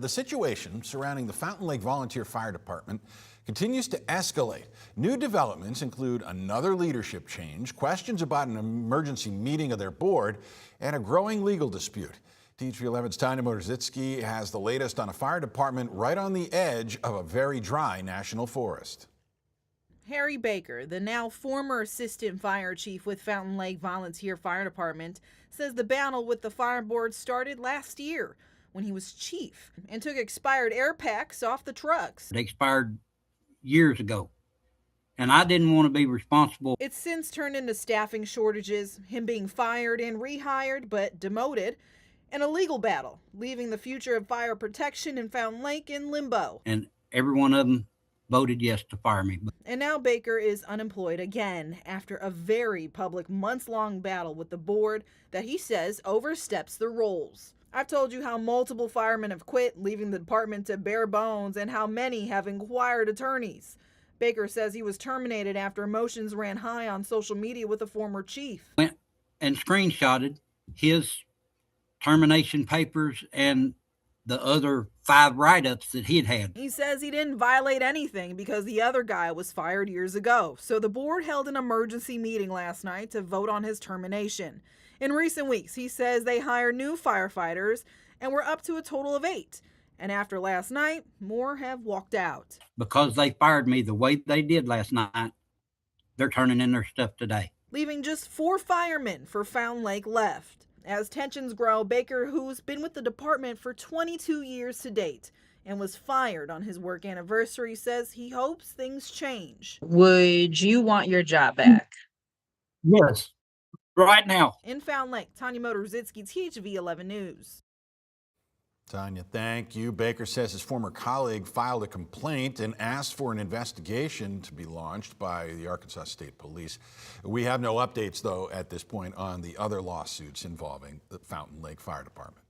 the situation surrounding the Fountain Lake Volunteer Fire Department continues to escalate. New developments include another leadership change, questions about an emergency meeting of their board, and a growing legal dispute. TV11's Tanya Motorzitsky has the latest on a fire department right on the edge of a very dry national forest. Harry Baker, the now former assistant fire chief with Fountain Lake Volunteer Fire Department, says the battle with the fire board started last year when he was chief and took expired air packs off the trucks. They expired years ago, and I didn't want to be responsible. It's since turned into staffing shortages, him being fired and rehired but demoted, and a legal battle, leaving the future of fire protection in Fountain Lake in limbo. And every one of them voted yes to fire me. And now Baker is unemployed again after a very public months-long battle with the board that he says oversteps the roles. I've told you how multiple firemen have quit, leaving the department to bare bones, and how many have inquired attorneys. Baker says he was terminated after emotions ran high on social media with a former chief. Went and screenshotted his termination papers and the other 5 write-ups that he'd had. He says he didn't violate anything because the other guy was fired years ago. So the board held an emergency meeting last night to vote on his termination. In recent weeks, he says they hired new firefighters and we're up to a total of 8. And after last night, more have walked out. Because they fired me the way they did last night, they're turning in their stuff today. Leaving just 4 firemen for Fountain Lake left. As tensions grow, Baker, who's been with the department for 22 years to date and was fired on his work anniversary, says he hopes things change. Would you want your job back? Yes, right now. In Fountain Lake, Tanya Motorzitsky, TV11 News. Tanya, thank you. Baker says his former colleague filed a complaint and asked for an investigation to be launched by the Arkansas State Police. We have no updates, though, at this point on the other lawsuits involving the Fountain Lake Fire Department.